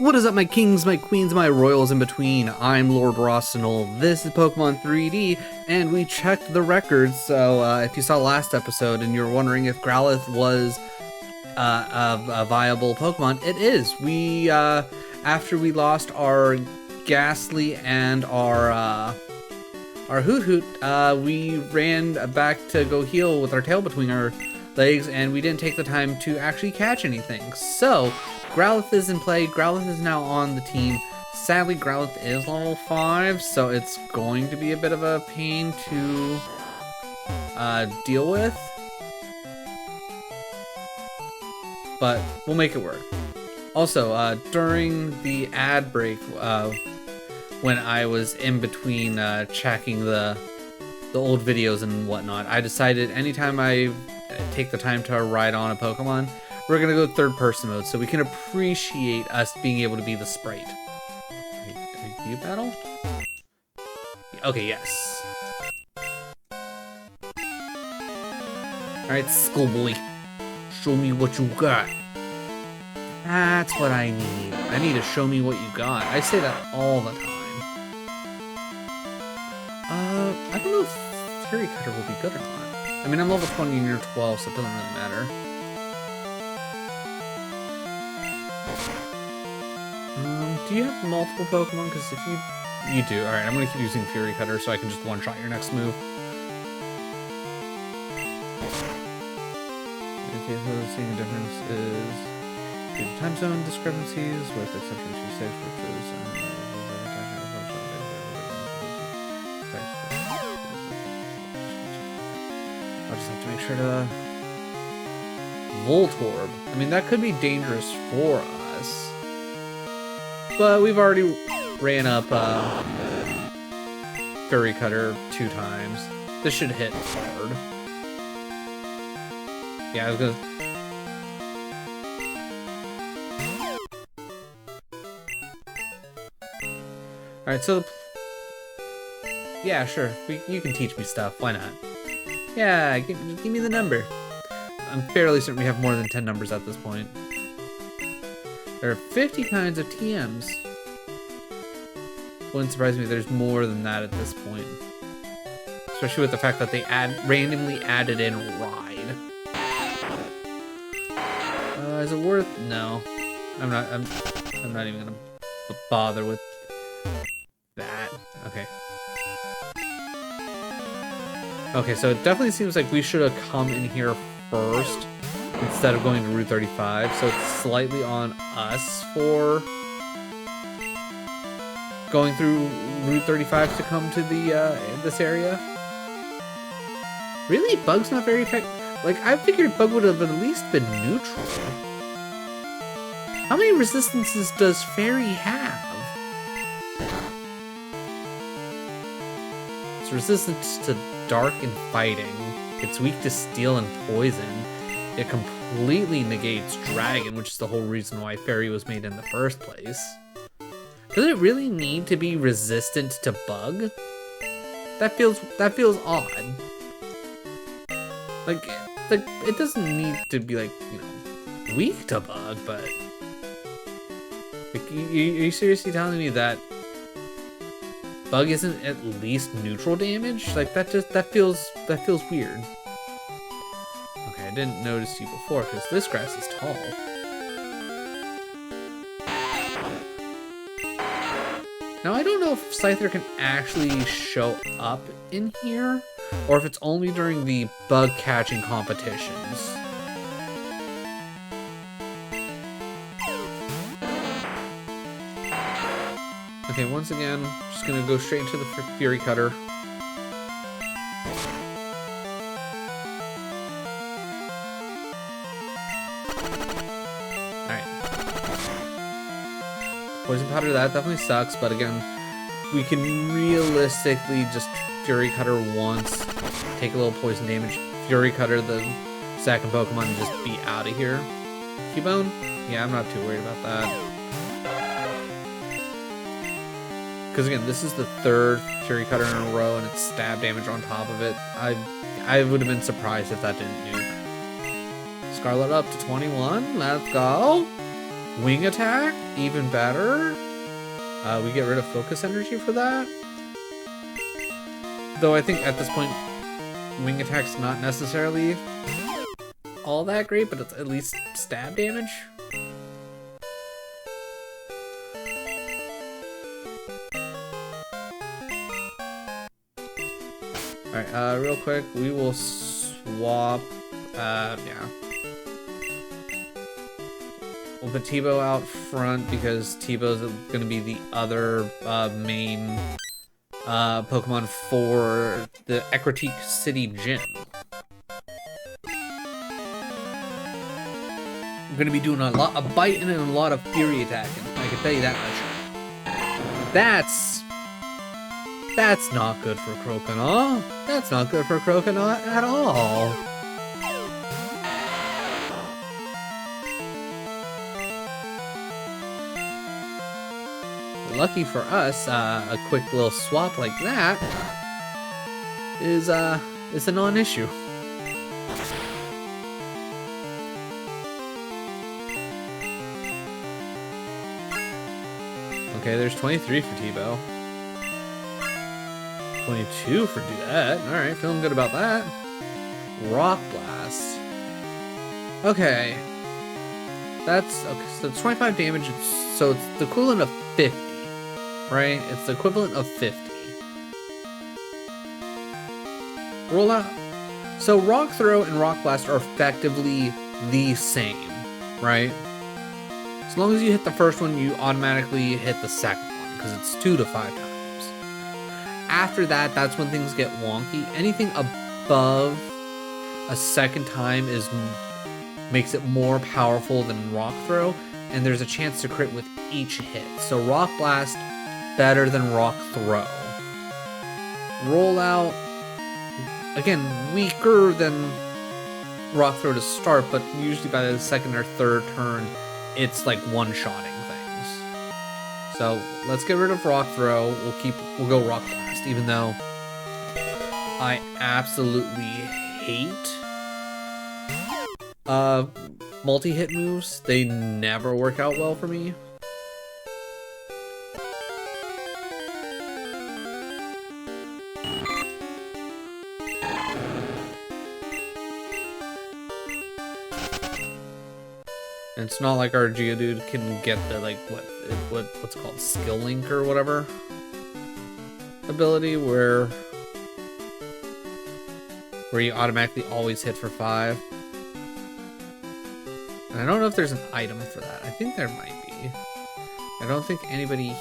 What is up, my kings, my queens, my royals in between? I'm Lord Rossonol. This is Pokemon 3D, and we checked the records. So if you saw last episode and you're wondering if Growlithe was a viable Pokemon, it is. We after we lost our Ghastly and our Hoot Hoot, we ran back to go heal with our tail between our legs, and we didn't take the time to actually catch anything. So Growlithe is in play. Growlithe is now on the team. Sadly, Growlithe is level 5, so it's going to be a bit of a pain to deal with. But we'll make it work. Also, during the ad break, when I was in between checking the old videos and whatnot, I decided anytime I take the time to ride on a Pokemon, we're gonna go third person mode so we can appreciate us being able to be the sprite. Are you battle? Okay, yes. Alright, schoolboy. Show me what you got. That's what I need. I need to show me what you got. I say that all the time. I don't know if Fury Cutter will be good or not. I mean, I'm level 20 and you're 12, so it doesn't really matter. Do you have multiple Pokemon? Because if you do, alright, I'm going to keep using Fury Cutter so I can just one-shot your next move. Okay, so seeing a difference is due to time zone discrepancies with exception to stage which is I'll just have to make sure to Voltorb. I mean, that could be dangerous for us. But we've already ran up Fury Cutter 2 times. This should hit hard. Yeah, I was gonna... Alright, so... Yeah, sure. You can teach me stuff. Why not? Yeah, give me the number. I'm fairly certain we have more than 10 numbers at this point. There are 50 kinds of TMs. Wouldn't surprise me if there's more than that at this point. Especially with the fact that they randomly added in Ride. Is it worth? No. I'm not even gonna bother with that. Okay. Okay, so it definitely seems like we should have come in here first instead of going to Route 35, so it's slightly on us for going through Route 35 to come to the this area. Really? Bug's not very effective? Like, I figured Bug would have at least been neutral. How many resistances does Fairy have? It's resistant to dark and fighting. It's weak to steel and poison. It completely negates dragon, which is the whole reason why Fairy was made in the first place. Does it really need to be resistant to bug? That feels odd. Like it doesn't need to be like, you know, weak to bug, but like, are you seriously telling me that bug isn't at least neutral damage? Like that feels weird. Okay, I didn't notice you before because this grass is tall. Now I don't know if Scyther can actually show up in here, or if it's only during the bug catching competitions. Okay, once again, just gonna go straight into the Fury Cutter. Alright. Poison Powder, that definitely sucks, but again, we can realistically just Fury Cutter once, take a little poison damage, Fury Cutter the second Pokemon, and just be out of here. Cubone? Yeah, I'm not too worried about that. Because again, this is the 3rd Fury Cutter in a row, and it's stab damage on top of it. I would have been surprised if that didn't nuke. Scarlet up to 21. Let's go. Wing attack, even better. We get rid of focus energy for that. Though I think at this point, wing attack's not necessarily all that great, but it's at least stab damage. Alright, real quick, we will swap, yeah. We'll put T-Bow out front because T-Bow's gonna be the other main Pokemon for the Ekritique City Gym. I'm gonna be doing a lot of biting and a lot of fury attacking. I can tell you that much. That's not good for Croconaw. That's not good for Croconaw at all. Lucky for us, a quick little swap like that is a non-issue. Okay, there's 23 for T-Bow. 22 for Duet. Alright, feeling good about that. Rock Blast. Okay. That's okay, so it's 25 damage, so it's the equivalent of 50. Right? It's the equivalent of 50. Roll out. So Rock Throw and Rock Blast are effectively the same, right? As long as you hit the first one, you automatically hit the second one, because it's 2 to 5 times. After that, that's when things get wonky. Anything above a second time makes it more powerful than Rock Throw, and there's a chance to crit with each hit. So Rock Blast, better than Rock Throw. Rollout, again, weaker than Rock Throw to start, but usually by the second or third turn, it's like one-shotting things. So let's get rid of Rock Throw. We'll go Rock Blast, even though I absolutely hate multi-hit moves. They never work out well for me. And it's not like our Geodude can get the, like, what's it called, Skill Link or whatever ability, where you automatically always hit for 5. And I don't know if there's an item for that. I think there might be. I don't think anybody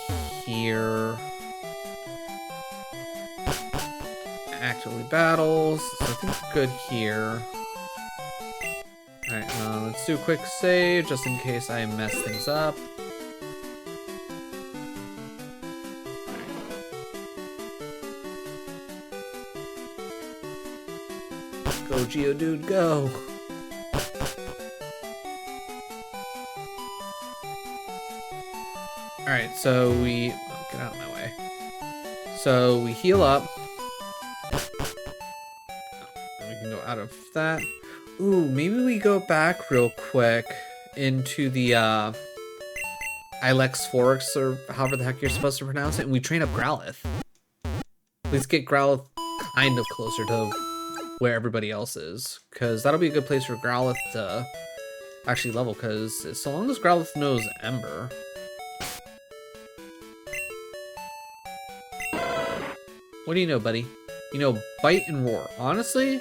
here actually battles, so I think we're good here. Alright, let's do a quick save, just in case I mess things up. Go, Geodude, go! Alright, so we... Oh, get out of my way. So we heal up. And we can go out of that. Ooh, maybe we go back real quick into the Ilex Forks, or however the heck you're supposed to pronounce it, and we train up Growlithe. Let's get Growlithe kind of closer to where everybody else is, because that'll be a good place for Growlithe to actually level, because so long as Growlithe knows Ember. What do you know, buddy? You know Bite and Roar. Honestly,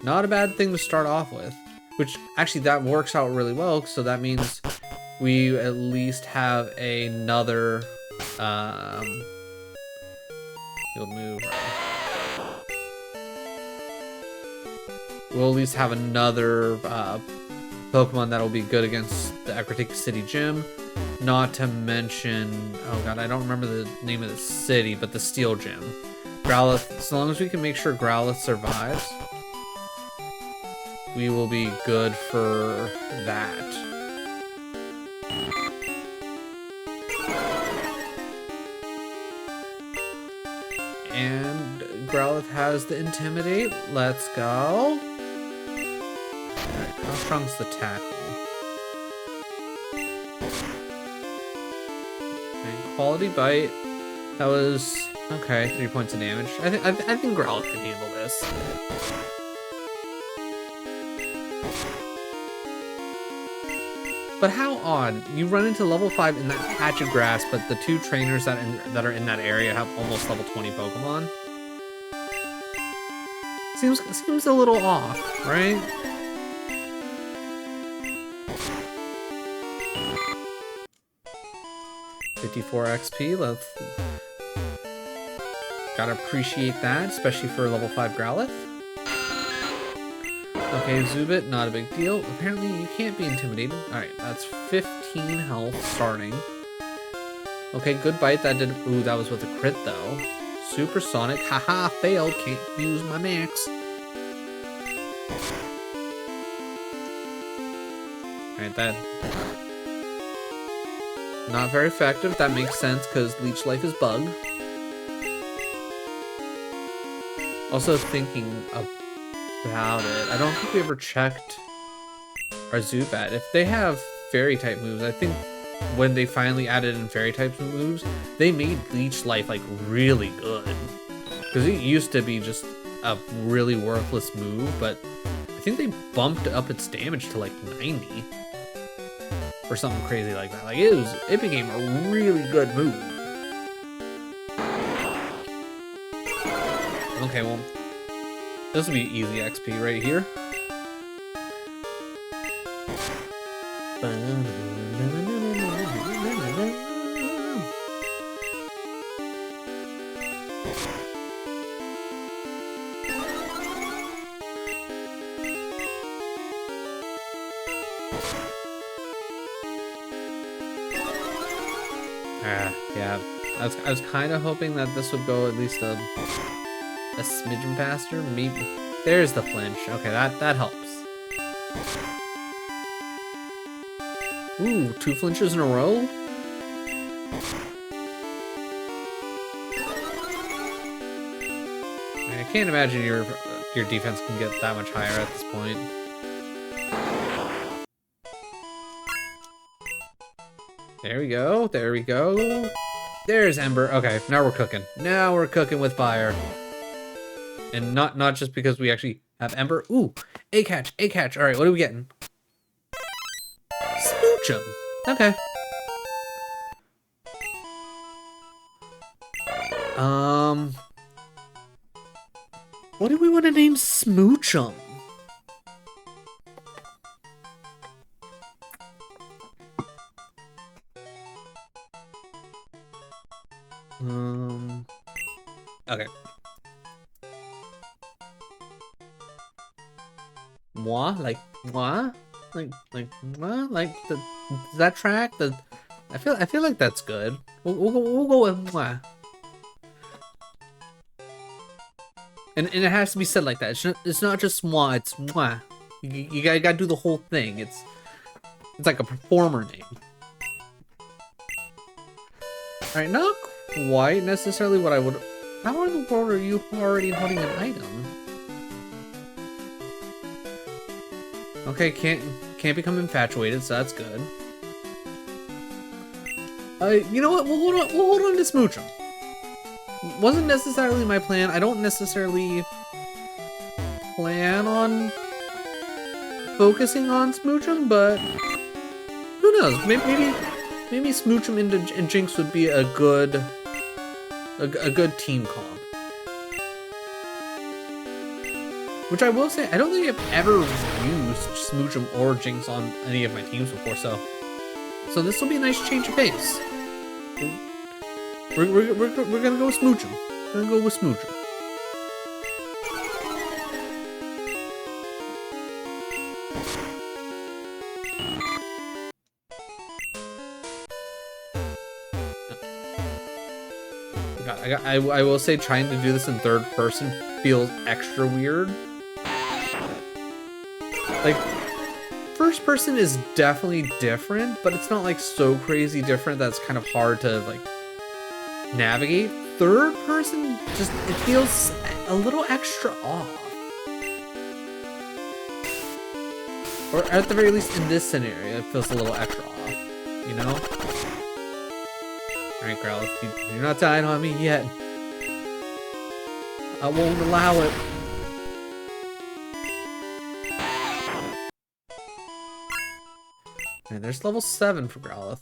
not a bad thing to start off with, which actually that works out really well, so that means we at least have another field move. We'll at least have another Pokemon that'll be good against the Ekritique City Gym. Not to mention, oh god, I don't remember the name of the city, but the Steel Gym. Growlithe, as long as we can make sure Growlithe survives, we will be good for that. And Growlithe has the Intimidate. Let's go. Alright, how strong's the tackle? And quality bite. That was okay. 3 points of damage. I think Growlithe can handle this. But how odd. You run into level 5 in that patch of grass, but the 2 trainers that are in that area have almost level 20 Pokemon. Seems a little off, right? $54 XP. Gotta appreciate that, especially for a level 5 Growlithe. Okay, Zubit, not a big deal. Apparently you can't be intimidated. Alright, that's 15 health starting. Okay, good bite. That did. Ooh, that was with a crit though. Supersonic. Haha, failed. Can't use my max. Alright, that. Not very effective. That makes sense because Leech Life is bug. Also thinking about it, I don't think we ever checked our Zubat. If they have fairy type moves, I think when they finally added in fairy type moves, they made Leech Life like really good. Because it used to be just a really worthless move, but I think they bumped up its damage to like 90 or something crazy like that. Like it became a really good move. Okay, well, this will be easy XP right here. Yeah, I was kind of hoping that this would go at least a smidgen faster. Maybe. There's the flinch. Okay, that helps. Ooh, 2 flinches in a row? I can't imagine your defense can get that much higher at this point. There we go. There we go. There's Ember. Okay, now we're cooking. Now we're cooking with fire. And not just because we actually have Ember. Ooh, A catch. All right, what are we getting? Smoochum. Okay. What do we want to name Smoochum? Okay. Moi? Like moi? Like moi? Like the does that track? I feel like that's good. We'll go with moi. And it has to be said like that. It's not just moi, it's moi. You gotta do the whole thing. It's like a performer name. Alright, not quite necessarily what I would. How in the world are you already holding an item? Okay, can't become infatuated, so that's good. You know what? We'll hold on to Smoochum. Wasn't necessarily my plan. I don't necessarily plan on focusing on Smoochum, but who knows? Maybe Smoochum and Jinx would be a good team comp. Which I will say, I don't think I've ever used Smoochum or Jinx on any of my teams before, so this will be a nice change of pace. We're gonna go with Smoochum. We're gonna go with Smoochum. I will say trying to do this in third person feels extra weird. Like, first person is definitely different, but it's not like so crazy different that's kind of hard to like navigate. Third person just, it feels a little extra off. Or at the very least in this scenario, it feels a little extra off, you know? Alright, Growlithe, you're not dying on me yet. I won't allow it. Alright, there's level 7 for Growlithe.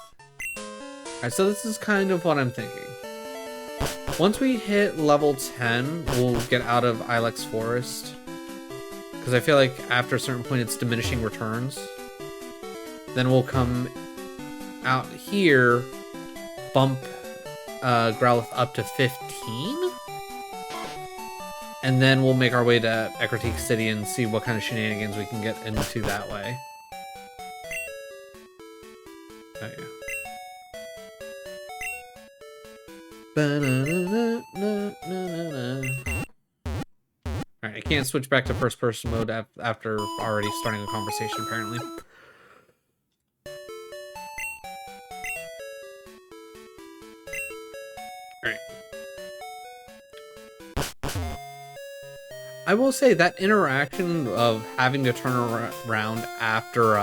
Alright, so this is kind of what I'm thinking. Once we hit level 10, we'll get out of Ilex Forest. Because I feel like after a certain point, it's diminishing returns. Then we'll come out here, bump Growlithe up to 15. And then we'll make our way to Ecruteak City and see what kind of shenanigans we can get into that way. Oh, yeah. Alright, I can't switch back to first-person mode after already starting a conversation, apparently. Alright. I will say that interaction of having to turn around after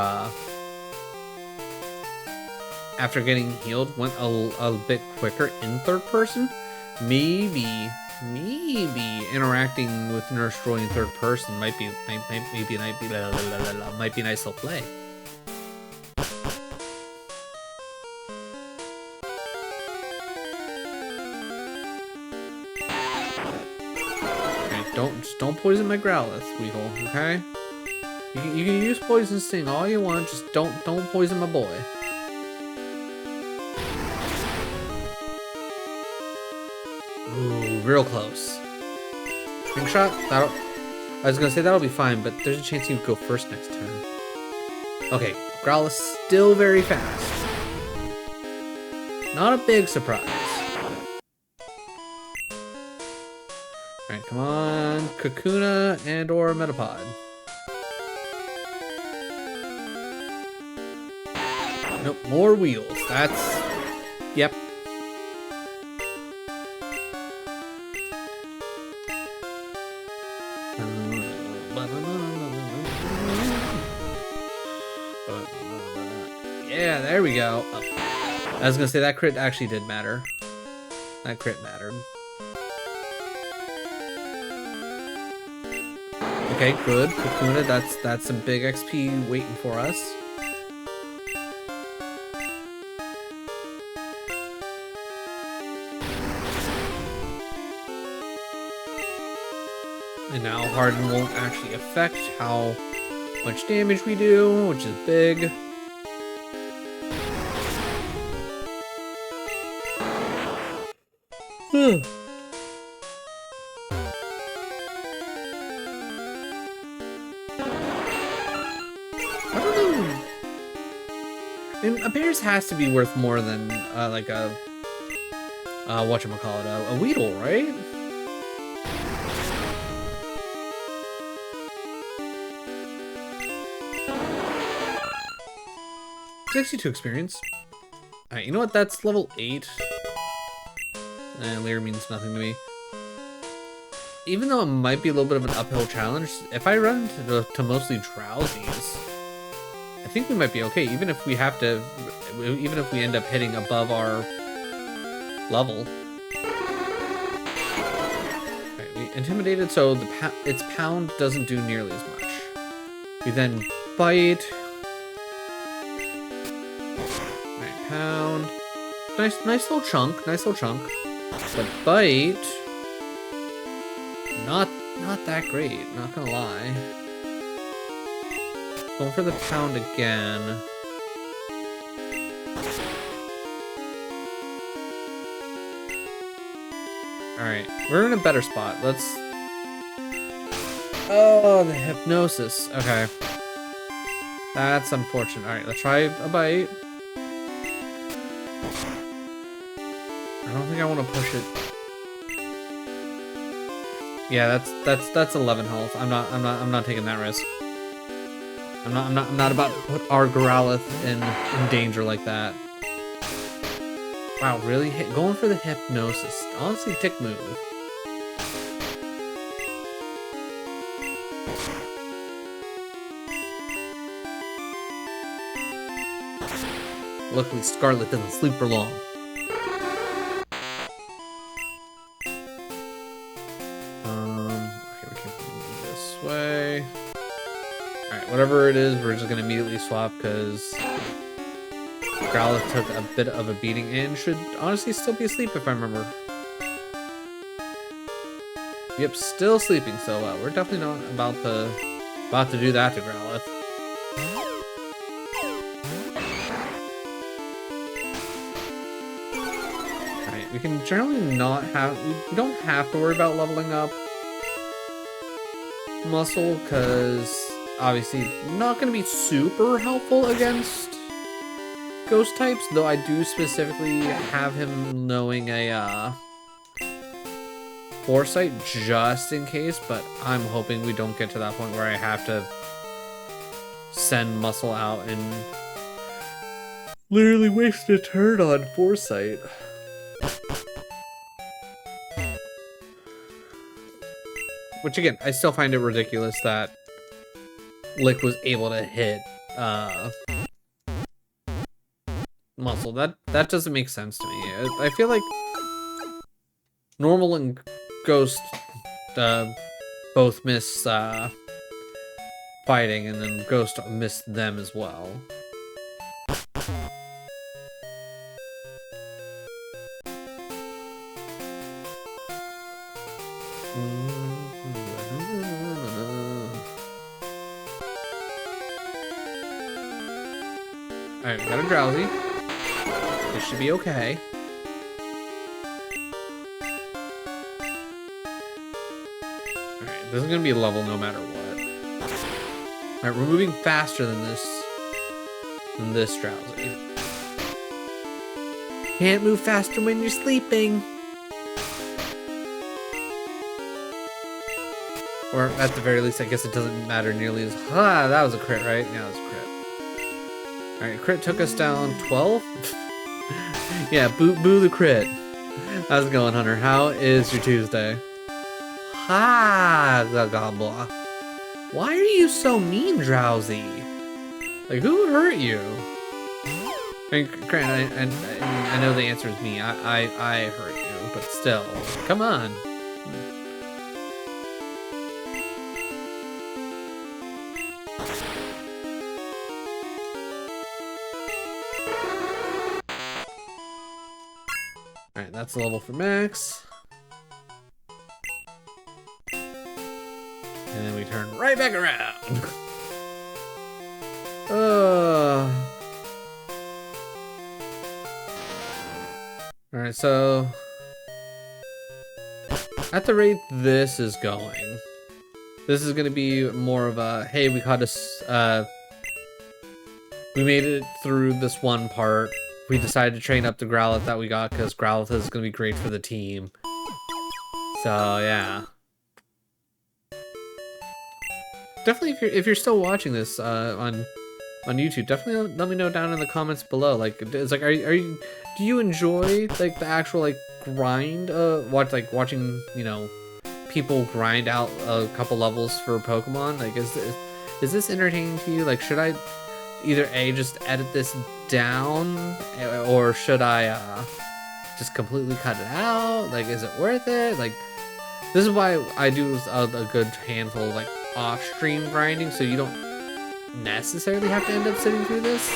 getting healed went a bit quicker in third person. Maybe interacting with Nurse Joy in third person might be a nice little play. Okay, don't poison my Growlithe, Weedle, okay? You can use Poison Sting all you want, just don't poison my boy. Ooh, real close. Ring shot? I was gonna say that'll be fine, but there's a chance you go first next turn. Okay, Growlithe still very fast. Not a big surprise. Alright, come on. Kakuna and or Metapod. Nope, more wheels. That's... Yep. Yeah, there we go. Oh. I was gonna say that crit actually did matter. That crit mattered. Okay, good. Kakuna, that's some big XP waiting for us. And now Harden won't actually affect how much damage we do, which is big. I don't know. I mean, a Bears has to be worth more than like a whatchamacallit, a Weedle, right? $62 experience. Alright, you know what? That's level 8. And Leer means nothing to me. Even though it might be a little bit of an uphill challenge, if I run to mostly Drowsies, I think we might be okay. Even if we have to, even if we end up hitting above our level. Okay, we intimidated, so its pound doesn't do nearly as much. We then bite. Alright, pound. Nice little chunk. Nice little chunk. But bite, not that great, not gonna lie. Going for the pound again. Alright, we're in a better spot. Let's... Oh, the hypnosis. Okay. That's unfortunate. Alright, let's try a bite. I don't think I want to push it. Yeah, that's 11 health. I'm not taking that risk. I'm not about to put our Growlithe in danger like that. Wow, really? Going for the hypnosis. Honestly, tick move. Luckily, Scarlet doesn't sleep for long. whatever it is, we're just gonna immediately swap because Growlithe took a bit of a beating and should honestly still be asleep if I remember. Yep, still sleeping, so we're definitely not about to do that to Growlithe. Alright, we can generally not have, we don't have to worry about leveling up Muscle, because obviously not going to be super helpful against ghost types, though I do specifically have him knowing a foresight just in case, but I'm hoping we don't get to that point where I have to send Muscle out and literally waste a turn on foresight. Which again, I still find it ridiculous that Lick was able to hit Muscle. That doesn't make sense to me. I feel like Normal and Ghost both miss fighting, and then Ghost missed them as well. Alright, we got a Drowsy. This should be okay. Alright, this is gonna be a level no matter what. Alright, we're moving faster than this Drowsy. Can't move faster when you're sleeping. Or at the very least, I guess it doesn't matter nearly as... Ah, that was a crit, right? Yeah, that was a crit. Alright, crit took us down 12? Yeah, boo the crit. How's it going, Hunter? How is your Tuesday? Ha, Gabla. Why are you so mean, Drowsy? Like, who would hurt you? I mean, Grant, I know the answer is me. I hurt you, but still. Come on. Alright, that's the level for Max. And then we turn right back around. Alright, so at the rate this is going, this is gonna be more of a, hey, we caught us, we made it through this one part. We decided to train up the Growlithe that we got because Growlithe is going to be great for the team. So, yeah. Definitely, if you're still watching this on YouTube, definitely let me know down in the comments below. Like, it's like, do you enjoy like the actual like grind? Watching, you know, people grind out a couple levels for Pokemon. Like, is this entertaining to you? Like, should I either A, just edit this down, or should I just completely cut it out? Like, is it worth it? Like, this is why I do a good handful of like off-stream grinding, so you don't necessarily have to end up sitting through this.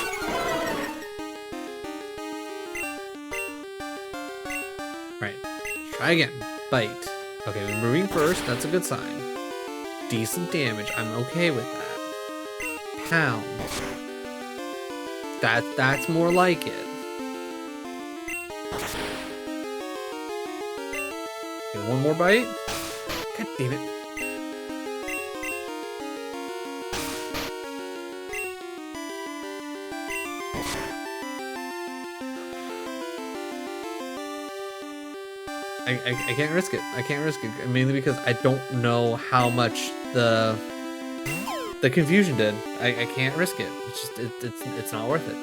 Right, try again. Bite. Okay, we're moving first. That's a good sign. Decent damage. I'm okay with that. Pound. That's more like it. Okay, one more bite. God damn it. I can't risk it. I can't risk it, mainly because I don't know how much the confusion did. I can't risk it. It's just it's not worth it.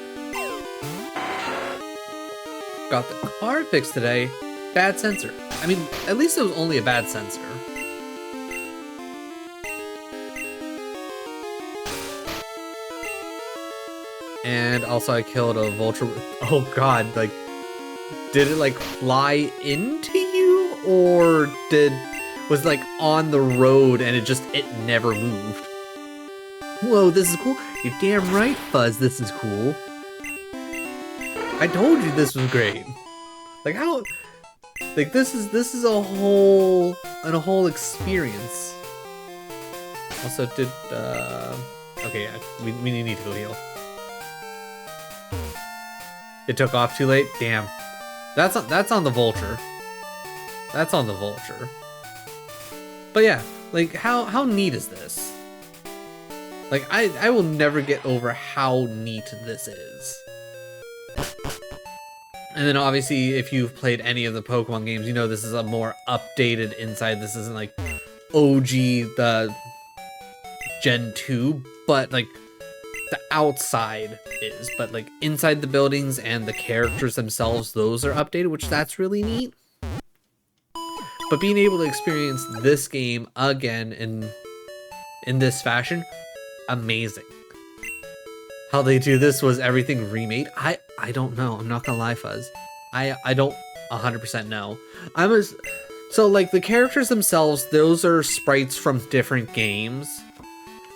Got the card fixed today. Bad sensor. I mean, at least it was only a bad sensor. And also I killed a vulture. Oh god, like, did it like fly into you, or was it like on the road and it never moved? Whoa, this is cool. You're damn right, Fuzz, this is cool. I told you this was great. Like how, like this is a whole experience. Also did, okay, yeah, we need to go heal. It took off too late? Damn. That's on the vulture. That's on the vulture. But yeah, like how neat is this? Like I will never get over how neat this is. And then obviously if you've played any of the Pokemon games, you know this is a more updated inside. This isn't like OG the Gen 2, but like the outside is, but like inside the buildings and the characters themselves, those are updated, which that's really neat. But being able to experience this game again in this fashion, amazing. How they do this was everything remade. I don't know. I'm not gonna lie, Fuzz. I don't 100% know. So like the characters themselves, those are sprites from different games.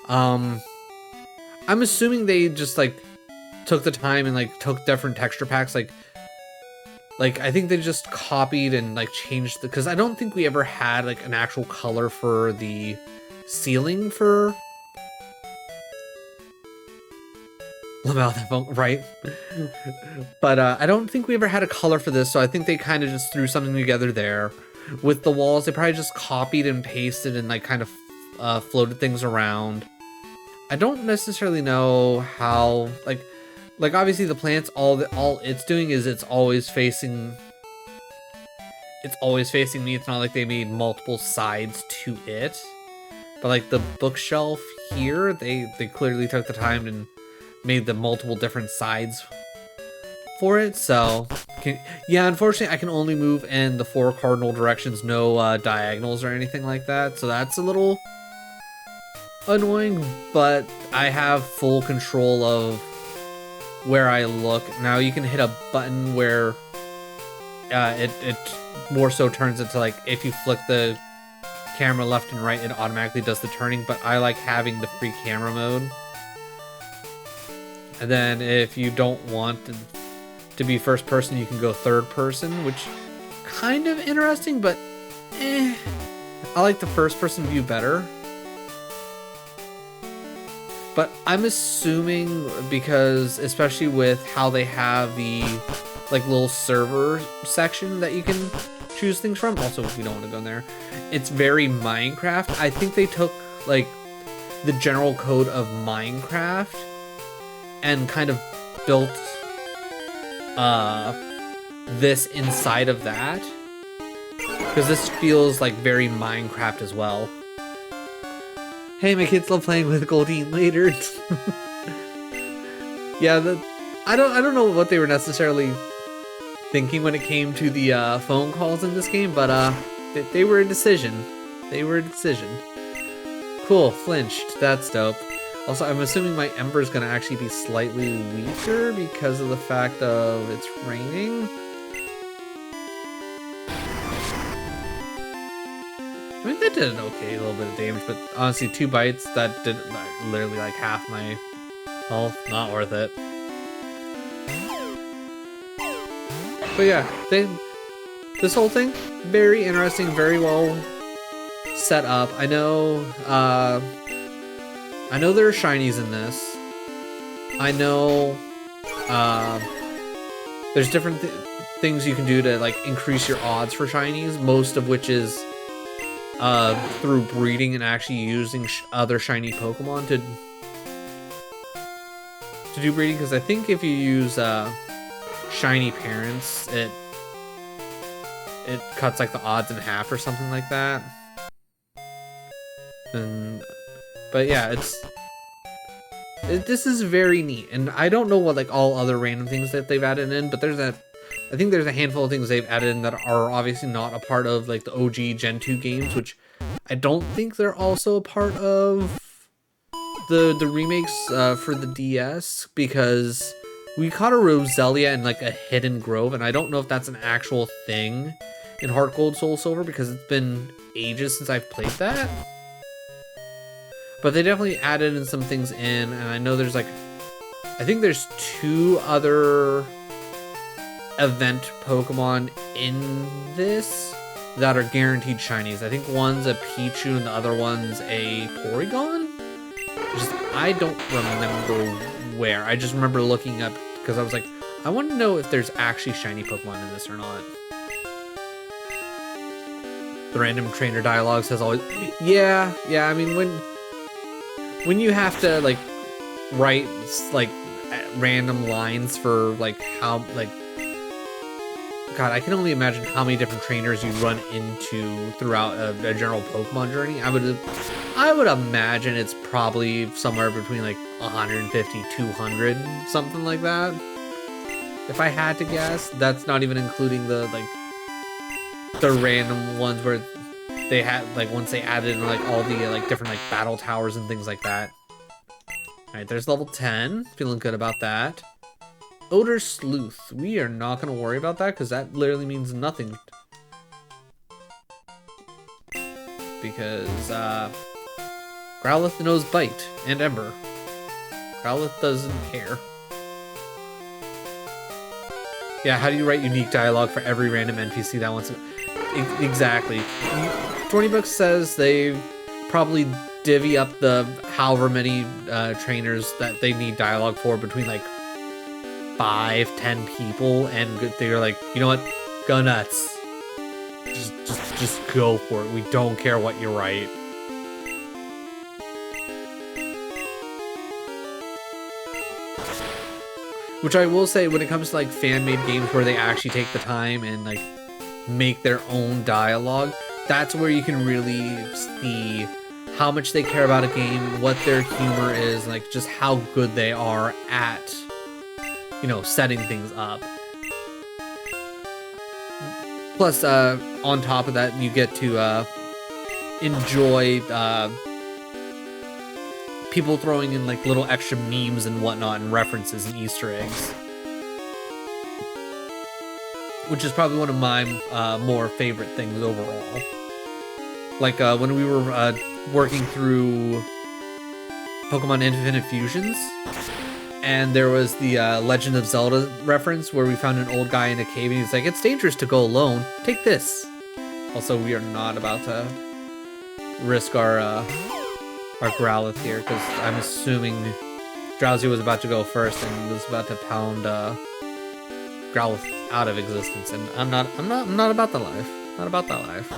I'm assuming they just like took the time and like took different texture packs. Like I think they just copied and like changed because I don't think we ever had like an actual color for the ceiling for right? But I don't think we ever had a color for this, so I think they kind of just threw something together there. With the walls, they probably just copied and pasted and like kind of floated things around. I don't necessarily know how, like obviously the plants, all it's doing is it's always facing me. It's not like they made multiple sides to it. But like the bookshelf here, they clearly took the time and made the multiple different sides for it. So yeah, unfortunately I can only move in the 4 cardinal directions, no diagonals or anything like that. So that's a little annoying, but I have full control of where I look. Now you can hit a button where it more so turns into like if you flick the camera left and right, it automatically does the turning, but I like having the free camera mode. And then if you don't want to be first person, you can go third person, which kind of interesting, but I like the first person view better. But I'm assuming because, especially with how they have the like little server section that you can choose things from. Also, we don't want to go in there. It's very Minecraft. I think they took like the general code of Minecraft and kind of built this inside of that. Because this feels like very Minecraft as well. Hey, my kids love playing with Goldeen later. Yeah, I don't know what they were necessarily thinking when it came to the phone calls in this game, but they were a decision. They were a decision. Cool, flinched. That's dope. Also, I'm assuming my Ember's gonna actually be slightly weaker because of the fact of it's raining. I mean, that did an okay little bit of damage, but honestly, 2 bites, that did literally like half my health. Not worth it. But yeah, this whole thing, very interesting, very well set up. I know there are shinies in this. I know there's different things you can do to like increase your odds for shinies, most of which is through breeding and actually using other shiny Pokemon to do breeding. Because I think if you use shiny parents, it cuts like the odds in half or something like that. But yeah, this is very neat, and I don't know what like all other random things that they've added in, but I think there's a handful of things they've added in that are obviously not a part of like the OG Gen 2 games, which I don't think they're also a part of the remakes for the DS, because we caught a Roselia in like a hidden grove, and I don't know if that's an actual thing in Heart Gold Soul Silver because it's been ages since I've played that. But they definitely added in some things in, and I know there's like, I think there's 2 other event Pokemon in this that are guaranteed shinies. I think one's a Pichu and the other one's a Porygon? I don't remember where. I just remember looking up because I was like, I want to know if there's actually shiny Pokemon in this or not. The random trainer dialogue says always, yeah, I mean, when you have to like write like random lines for like how like, God, I can only imagine how many different trainers you run into throughout a general Pokemon journey. I would imagine it's probably somewhere between like 150, 200, something like that. If I had to guess, that's not even including the random ones where they had like once they added in like all the like different like battle towers and things like that. All right, there's level 10. Feeling good about that. Odor Sleuth. We are not going to worry about that because that literally means nothing. Because Growlithe knows Bite and Ember. Growlithe doesn't care. Yeah, how do you write unique dialogue for every random NPC that wants to... Exactly. 20 Bucks says they probably divvy up the however many trainers that they need dialogue for between like 5-10 people, and they're like, you know what, go nuts, just go for it. We don't care what you write. Which I will say, when it comes to like fan-made games where they actually take the time and like make their own dialogue, that's where you can really see how much they care about a game, what their humor is, like just how good they are at, you know, setting things up. Plus, on top of that, you get to enjoy people throwing in like little extra memes and whatnot and references and Easter eggs. Which is probably one of my more favorite things overall. Like when we were working through Pokemon Infinite Fusions, and there was the Legend of Zelda reference where we found an old guy in a cave and he's like, it's dangerous to go alone, take this. Also, we are not about to risk our Growlithe here, because I'm assuming Drowsy was about to go first and was about to pound Growlithe out of existence, and I'm not about that life. Not about that life.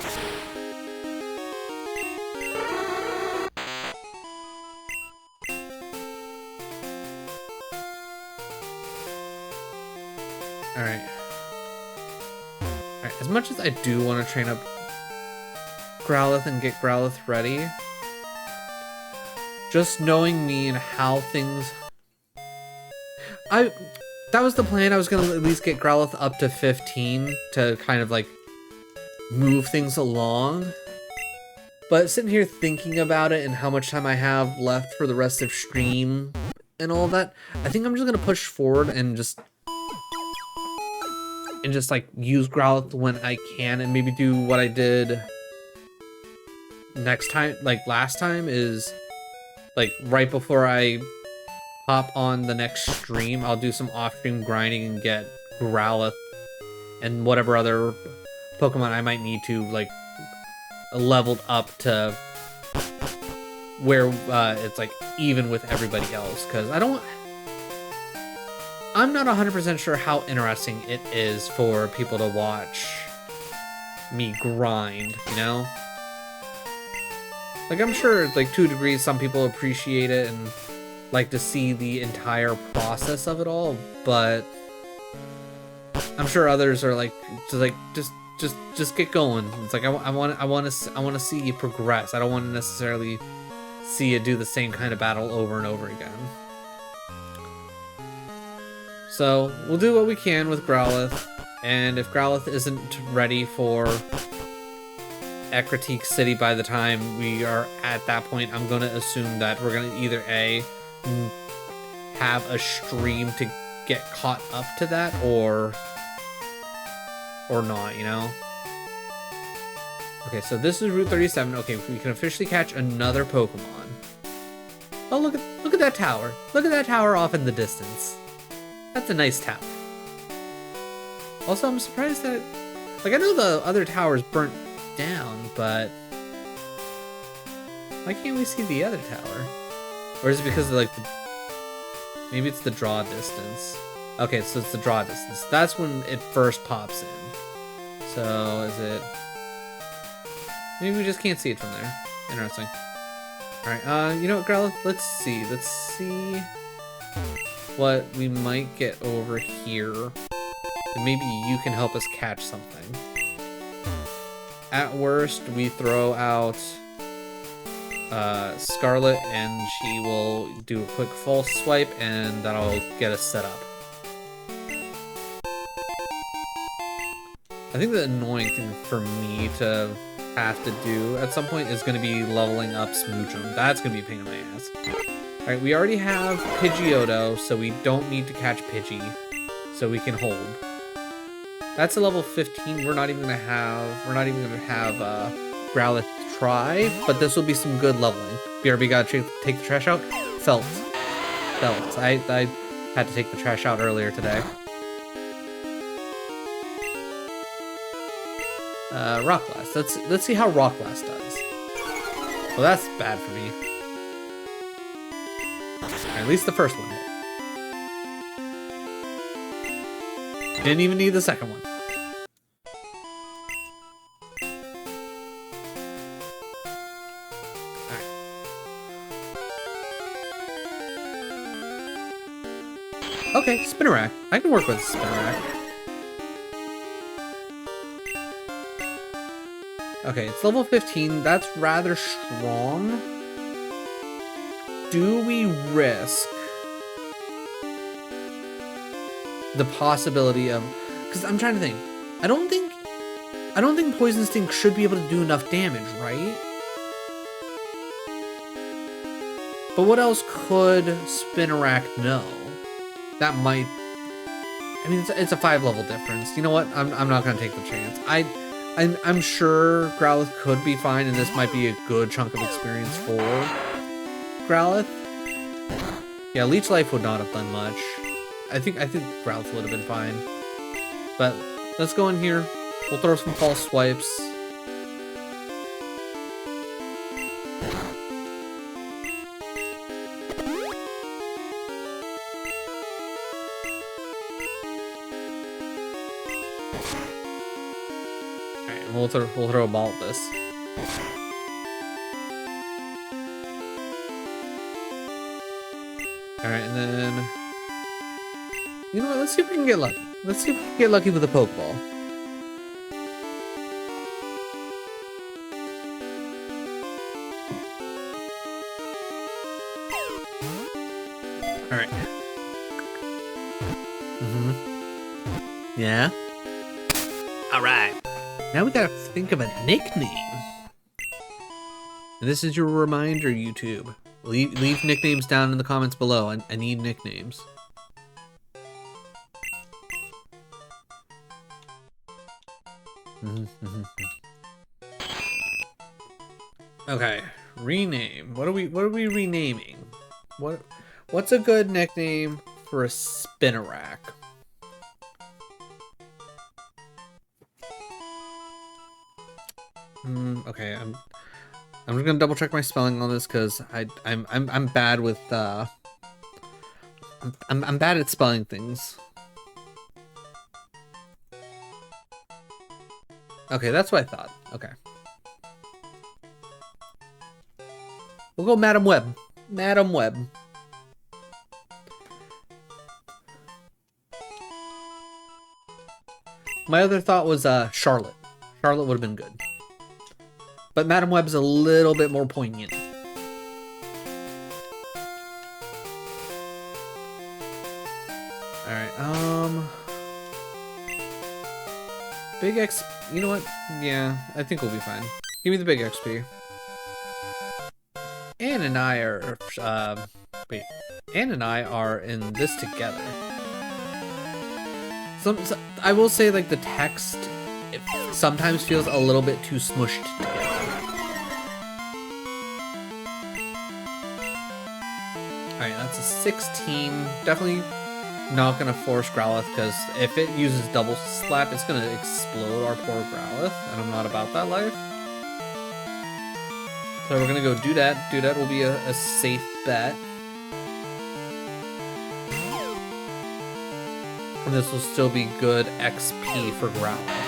Alright. Alright, as much as I do want to train up Growlithe and get Growlithe ready, just knowing me and how things... That was the plan. I was going to at least get Growlithe up to 15 to kind of like move things along. But sitting here thinking about it and how much time I have left for the rest of stream and all that, I think I'm just going to push forward and just like use Growlithe when I can, and maybe do what I did next time, like last time, is like right before I hop on the next stream, I'll do some off-stream grinding and get Growlithe and whatever other Pokemon I might need to like leveled up to where it's like even with everybody else, because I'm not 100% sure how interesting it is for people to watch me grind, you know? Like, I'm sure, like, to a degree, some people appreciate it and like to see the entire process of it all, but I'm sure others are like, just get going. It's like, I want to see you progress. I don't want to necessarily see you do the same kind of battle over and over again. So we'll do what we can with Growlithe, and if Growlithe isn't ready for Ecruteak City by the time we are at that point, I'm going to assume that we're going to either A, have a stream to get caught up to that, or not, you know? Okay, so this is Route 37. Okay, we can officially catch another Pokemon. Oh, look at that tower. Look at that tower off in the distance. That's a nice tower. Also, I'm surprised that, like, I know the other towers burnt down, but why can't we see the other tower? Or is it because of, like, maybe it's the draw distance. Okay, so it's the draw distance. That's when it first pops in. So, is it... Maybe we just can't see it from there. Interesting. Alright, you know what, Growlithe? Let's see. Let's see what we might get over here. And maybe you can help us catch something. At worst, we throw out Scarlet, and she will do a quick false swipe, and that'll get us set up. I think the annoying thing for me to have to do at some point is going to be leveling up Smoochum. That's going to be a pain in my ass. Alright, we already have Pidgeotto, so we don't need to catch Pidgey, so we can hold. That's a level 15. We're not even going to have Growlithe try, but this will be some good leveling. BRB got to take the trash out. Felt. I had to take the trash out earlier today. Rock Blast. Let's see how Rock Blast does. Well, that's bad for me. At least the first one hit. Didn't even need the second one. Alright. Okay, Spinarak. I can work with Spinarak. Okay, it's level 15. That's rather strong. Do we risk the possibility of... Because I'm trying to think. I don't think Poison Sting should be able to do enough damage, right? But what else could Spinarak know? That might... I mean, it's a 5-level difference. You know what? I'm not going to take the chance. I'm sure Growlithe could be fine, and this might be a good chunk of experience for Growlithe. Yeah, Leech Life would not have done much. I think Growlithe would have been fine. But let's go in here. We'll throw some false swipes. We'll throw a ball at this. Alright, and then... You know what, let's see if we can get lucky. Let's see if we can get lucky with a Pokeball. Alright. Yeah? Alright. Now we gotta think of a nickname. And this is your reminder, YouTube. Leave nicknames down in the comments below. I need nicknames. Okay, rename. What are we renaming? What's a good nickname for a Spinarak? Okay, I'm just gonna double check my spelling on this because I'm bad with I'm bad at spelling things. Okay, that's what I thought. Okay. We'll go Madam Web. Madam Web. My other thought was Charlotte. Charlotte would have been good. But Madam Web's a little bit more poignant. Alright, Big X... You know what? Yeah, I think we'll be fine. Give me the big XP. Anne and I are... wait. Anne and I are in this together. I will say, like, the text... It sometimes feels a little bit too smushed together. That's a 16. Definitely not gonna force Growlithe, because if it uses double slap, it's gonna explode our poor Growlithe, and I'm not about that life. So we're gonna go Doodat. Doodat will be a safe bet. And this will still be good XP for Growlithe.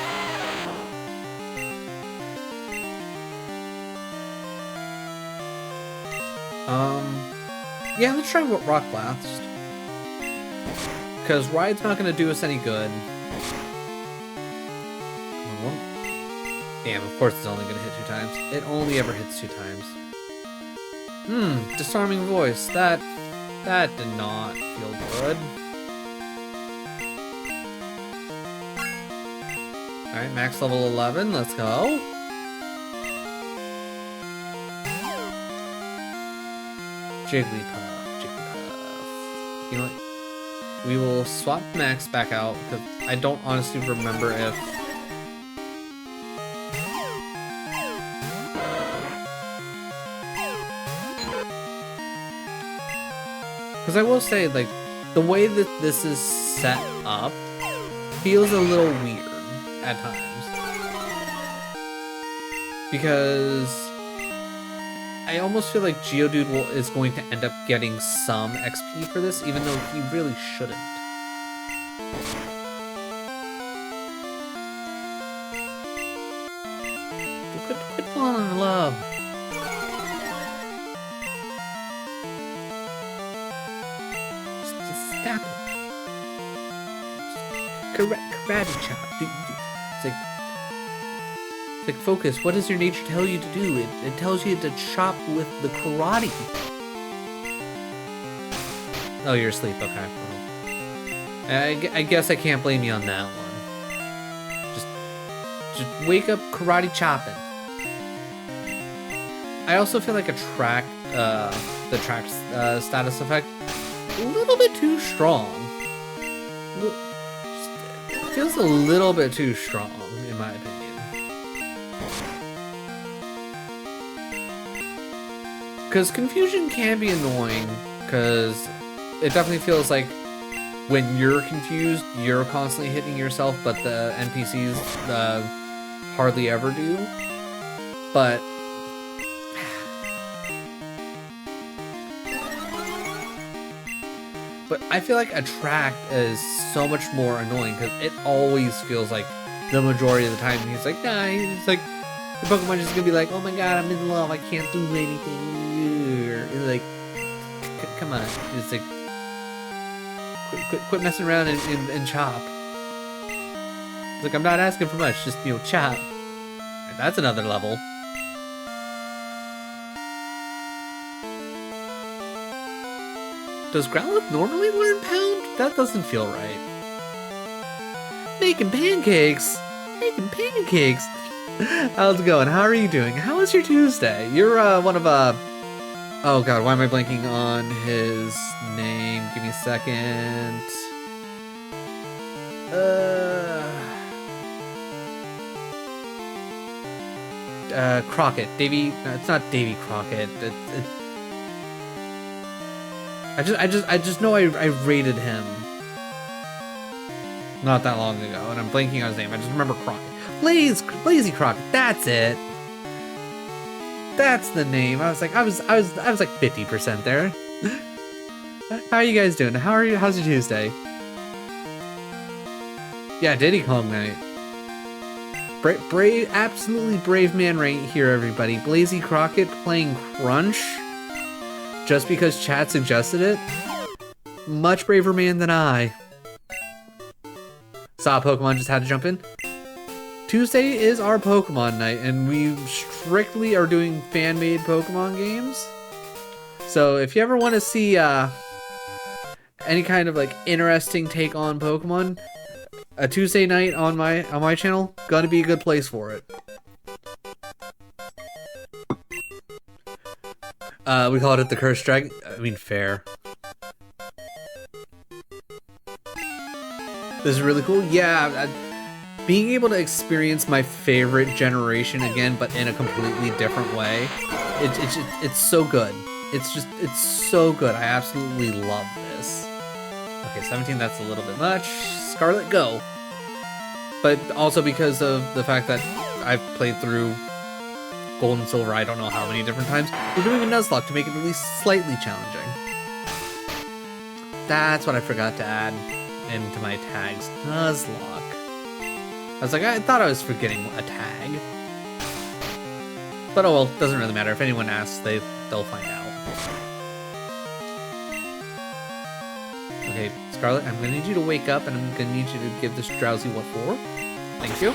Yeah, let's try Rock Blast. Because Ride's not going to do us any good. Damn, of course it's only going to hit 2 times. It only ever hits 2 times. Disarming Voice. That did not feel good. Alright, max level 11. Let's go. Jigglypuff. You know what? We will swap Max back out, because I don't honestly remember if... Because I will say, like, the way that this is set up feels a little weird at times. Because I almost feel like Geodude is going to end up getting some XP for this, even though he really shouldn't. Quit falling in love. Just stop it. Karate chop. It's like, focus, what does your nature tell you to do? It tells you to chop with the karate. Oh, you're asleep, okay. Well, I guess I can't blame you on that one. Just wake up karate chopping. I also feel like the track status effect, a little bit too strong. Just feels a little bit too strong, in my opinion. Because confusion can be annoying, because it definitely feels like when you're confused, you're constantly hitting yourself, but the NPCs hardly ever do. But I feel like Attract is so much more annoying, because it always feels like the majority of the time he's like, nah, it's like, the Pokemon is just gonna be like, oh my god, I'm in love, I can't do anything. And like, come on, it's like, quit messing around and chop. Look, I'm not asking for much, just, you know, chop. And that's another level. Does Growlithe normally learn Pound? That doesn't feel right. Making pancakes! Making pancakes! How's it going? How are you doing? How was your Tuesday? You're one of oh god, why am I blanking on his name? Give me a second. Crockett. Davy. No, it's not Davy Crockett. I just know I rated him not that long ago, and I'm blanking on his name. I just remember Crockett. Lazy Crockett. That's it. That's the name. I was like 50% there. How are you guys doing? How's your Tuesday? Yeah, Diddy Kong night. Brave, absolutely brave man right here, everybody. Blazy Crockett playing Crunch just because chat suggested it. Much braver man than I. Saw Pokemon just had to jump in. Tuesday is our Pokemon night, and we strictly are doing fan-made Pokemon games. So if you ever want to see any kind of like interesting take on Pokemon, a Tuesday night on my channel gonna be a good place for it. We called it the Cursed Dragon. I mean, fair. This is really cool. Yeah, being able to experience my favorite generation again, but in a completely different way, it's so good. It's so good. I absolutely love this. Okay, 17, that's a little bit much. Scarlet, go. But also because of the fact that I've played through Gold and Silver I don't know how many different times, we're doing a Nuzlocke to make it at least slightly challenging. That's what I forgot to add into my tags. Nuzlocke. I was like, I thought I was forgetting a tag. But oh well, doesn't really matter. If anyone asks, they'll find out. Okay, Scarlet, I'm gonna need you to wake up and I'm gonna need you to give this drowsy what for. Thank you.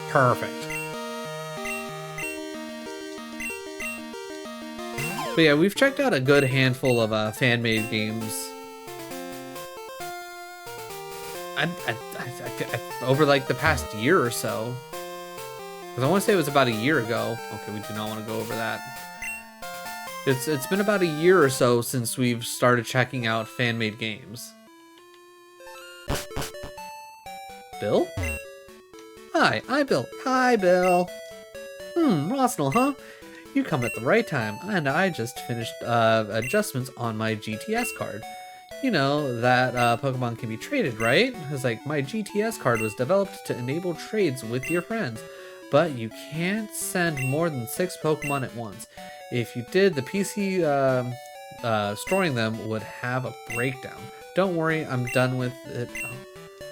Perfect. But yeah, we've checked out a good handful of fan-made games. I over like the past year or so. Because I want to say it was about a year ago. Okay, we do not want to go over that. It's been about a year or so since we've started checking out fan-made games. Bill? Hi, Bill. Hi, Bill. Rosnell, huh? You come at the right time, and I just finished adjustments on my GTS card. You know, that Pokemon can be traded, right? It's like, my GTS card was developed to enable trades with your friends, but you can't send more than 6 Pokemon at once. If you did, the PC storing them would have a breakdown. Don't worry, I'm done with it.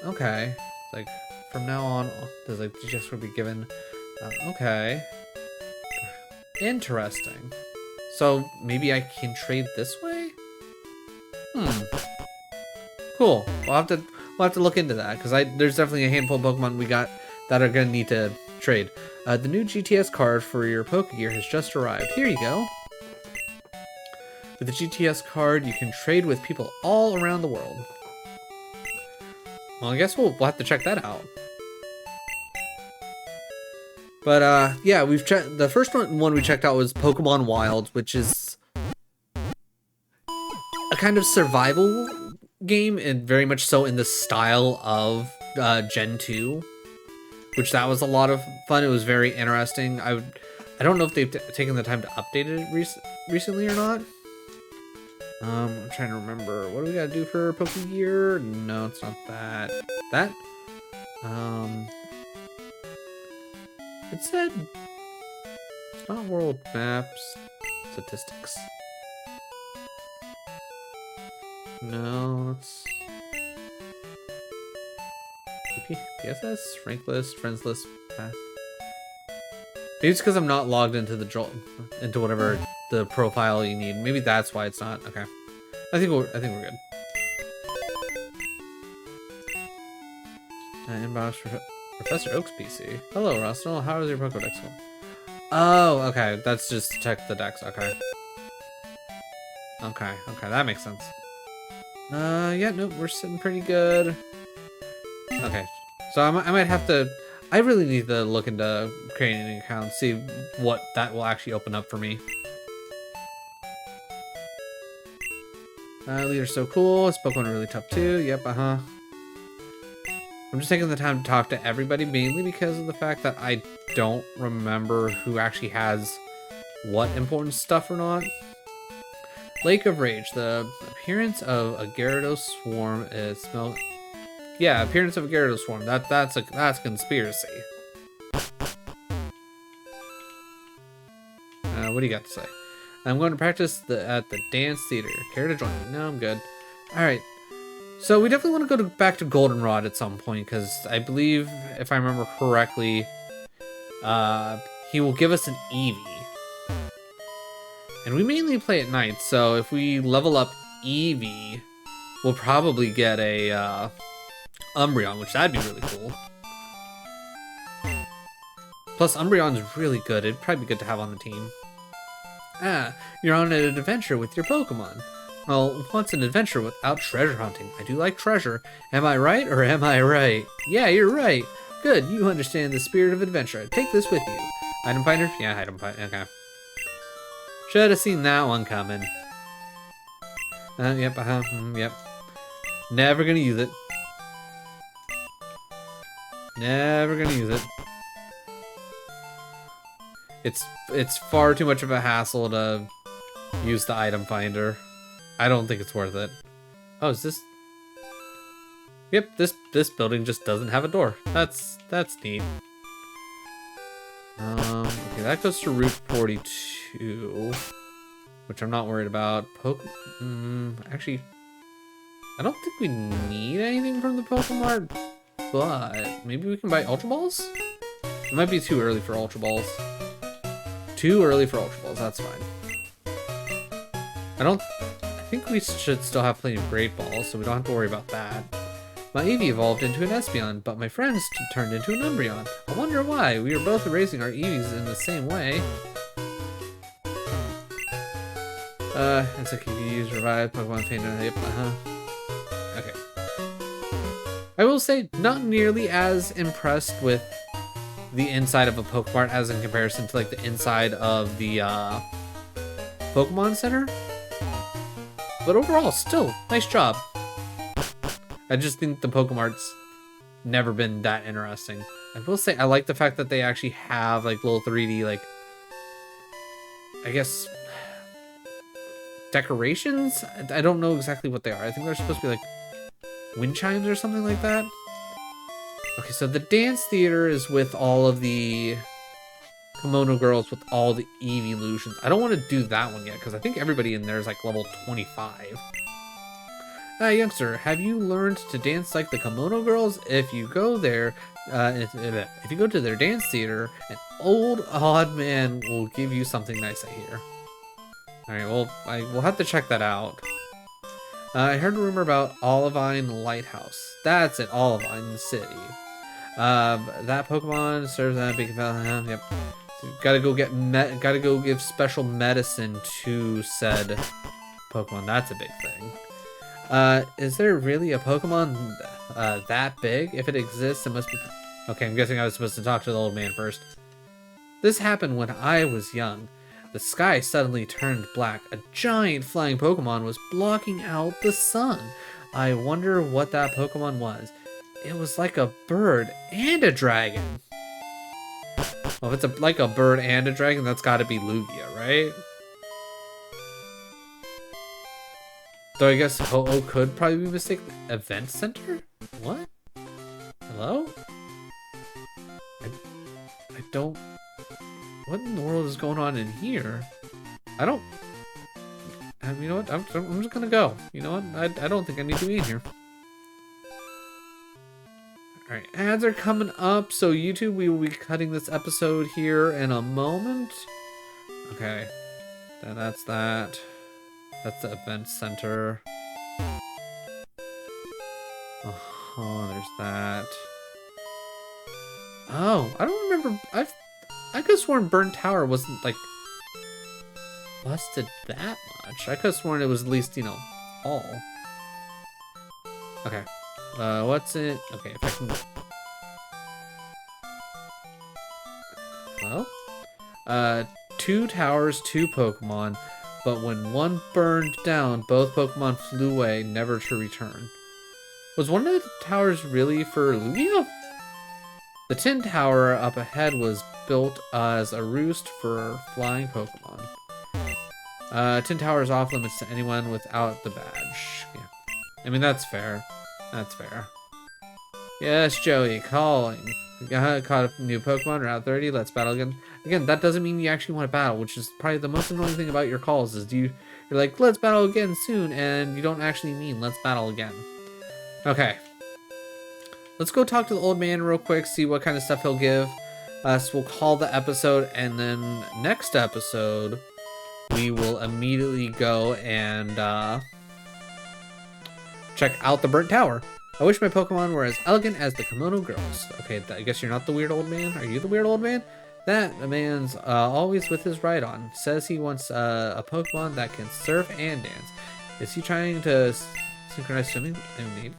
Oh, okay. Like, from now on, there's like, GTS will be given. Okay. Interesting. So maybe I can trade this way? Cool. We'll have to look into that because there's definitely a handful of Pokemon we got that are gonna need to trade. The new GTS card for your Pokegear has just arrived. Here you go. With the GTS card, you can trade with people all around the world. Well, I guess we'll have to check that out. But yeah, we've checked. The first one we checked out was Pokemon Wild, which is a kind of survival game, and very much so in the style of Gen 2, which that was a lot of fun. It was very interesting. I don't know if they've taken the time to update it recently or not. I'm trying to remember. What do we gotta do for Pokegear? No, it's not that. That? It said it's not world maps, statistics. No, it's PSS, rank list, friends list, pass. Maybe it's because I'm not logged into into whatever the profile you need. Maybe that's why it's not. Okay, I think we're good. Inbox for Professor Oak's PC. Hello, Rosnell. How is your Pokedex going? Oh, okay. That's just to check the dex. Okay. Okay. That makes sense. Yeah, nope. We're sitting pretty good. Okay. So I might have to. I really need to look into creating an account, see what that will actually open up for me. Leader's so cool. This Pokemon are really tough too. Yep. I'm just taking the time to talk to everybody, mainly because of the fact that I don't remember who actually has what important stuff or not. Lake of Rage. The appearance of a Gyarados swarm is smelled. Yeah, appearance of a Gyarados swarm. That's conspiracy. What do you got to say? I'm going to practice at the dance theater. Care to join me? No, I'm good. All right. So we definitely want to go back to Goldenrod at some point, because I believe, if I remember correctly, he will give us an Eevee. And we mainly play at night, so if we level up Eevee, we'll probably get a Umbreon, which that'd be really cool. Plus, Umbreon's really good. It'd probably be good to have on the team. You're on an adventure with your Pokemon. Well, what's an adventure without treasure hunting? I do like treasure. Am I right or am I right? Yeah, you're right. Good, you understand the spirit of adventure. Take this with you. Item finder? Yeah, item finder. Okay. Should have seen that one coming. Yep, yep. Never gonna use it. Never gonna use it. It's far too much of a hassle to use the item finder. I don't think it's worth it. Oh, is this? Yep, this building just doesn't have a door. That's neat. Okay, that goes to Route 42, which I'm not worried about. Actually, I don't think we need anything from the Pokemart, but maybe we can buy Ultra Balls? It might be too early for Ultra Balls. Too early for Ultra Balls, that's fine. I think we should still have plenty of Great Balls, so we don't have to worry about that. My Eevee evolved into an Espeon, but my friends turned into an Umbreon. I wonder why. We were both raising our Eevees in the same way. It's like if you use Revive, Pokemon Paint, yep, Okay. I will say, not nearly as impressed with the inside of a Pokemart as in comparison to like the inside of the Pokemon Center. But overall, still, nice job. I just think the Pokemart's never been that interesting. I will say I like the fact that they actually have like little 3D, like, I guess, decorations? I don't know exactly what they are. I think they're supposed to be like wind chimes or something like that. Okay, so the dance theater is with all of the kimono girls with all the evolutions. I don't want to do that one yet because I think everybody in there is like level 25. Youngster, have you learned to dance like the kimono girls? If you go there, if you go to their dance theater, an old odd man will give you something nice, I hear. Alright, well, we'll have to check that out. I heard a rumor about Olivine Lighthouse. That's at Olivine City. That Pokemon serves that big yep. Gotta go give special medicine to said Pokemon. That's a big thing. Is there really a Pokemon that big? If it exists, it must be... Okay, I'm guessing I was supposed to talk to the old man first. This happened when I was young. The sky suddenly turned black. A giant flying Pokemon was blocking out the sun. I wonder what that Pokemon was. It was like a bird and a dragon. Well, if it's like a bird and a dragon, that's gotta be Lugia, right? Though I guess Ho-Oh could probably be mistaken. Event center? What? Hello? I don't... What in the world is going on in here? I don't... you know what? I'm just gonna go. You know what? I don't think I need to be in here. Alright, ads are coming up. So YouTube, we will be cutting this episode here in a moment. Okay. Then that's that. That's the event center. There's that. Oh, I don't remember. I could have sworn Burnt Tower wasn't like busted that much. I could have sworn it was at least, you know, all. Okay. What's it? Okay, if I can. Well, 2 towers, 2 Pokemon. But when one burned down, both Pokemon flew away, never to return. Was one of the towers really for Lugia? The Tin Tower up ahead was built as a roost for flying Pokemon. Tin Tower is off limits to anyone without the badge. Yeah. I mean, that's fair. That's fair. Yes, Joey, calling. Caught a new Pokemon, Route 30, let's battle again. Again, that doesn't mean you actually want to battle, which is probably the most annoying thing about your calls, is you're like, let's battle again soon, and you don't actually mean let's battle again. Okay. Let's go talk to the old man real quick, see what kind of stuff he'll give us. We'll call the episode, and then next episode, we will immediately go and check out the Burnt Tower. I wish my Pokemon were as elegant as the kimono girls. Okay, I guess you're not the weird old man. Are you the weird old man? That man's always with his ride on. Says he wants a Pokemon that can surf and dance. Is he trying to synchronize swimming? Maybe.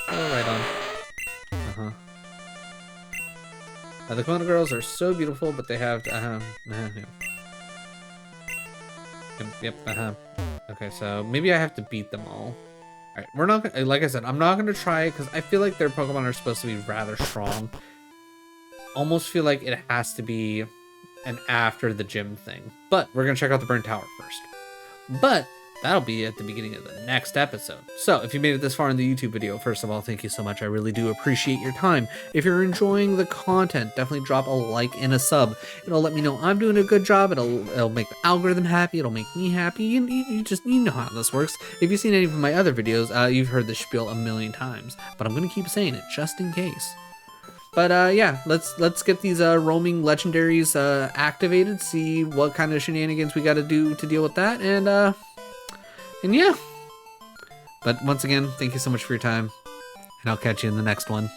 Oh, right on. The kimono girls are so beautiful, but they have yep. Okay, so maybe I have to beat them all. Alright, we're not, like I said, I'm not going to try it because I feel like their Pokemon are supposed to be rather strong. Almost feel like it has to be and after the gym thing. But we're going to check out the burnt tower first. But that'll be at the beginning of the next episode. So if you made it this far in the YouTube video, first of all, thank you so much. I really do appreciate your time. If you're enjoying the content, definitely drop a like and a sub. It'll let me know I'm doing a good job. It'll make the algorithm happy. It'll make me happy. You know how this works. If you've seen any of my other videos, you've heard this spiel a million times. But I'm going to keep saying it just in case. But yeah, let's get these roaming legendaries activated, see what kind of shenanigans we got to do to deal with that, and yeah. But once again, thank you so much for your time, and I'll catch you in the next one.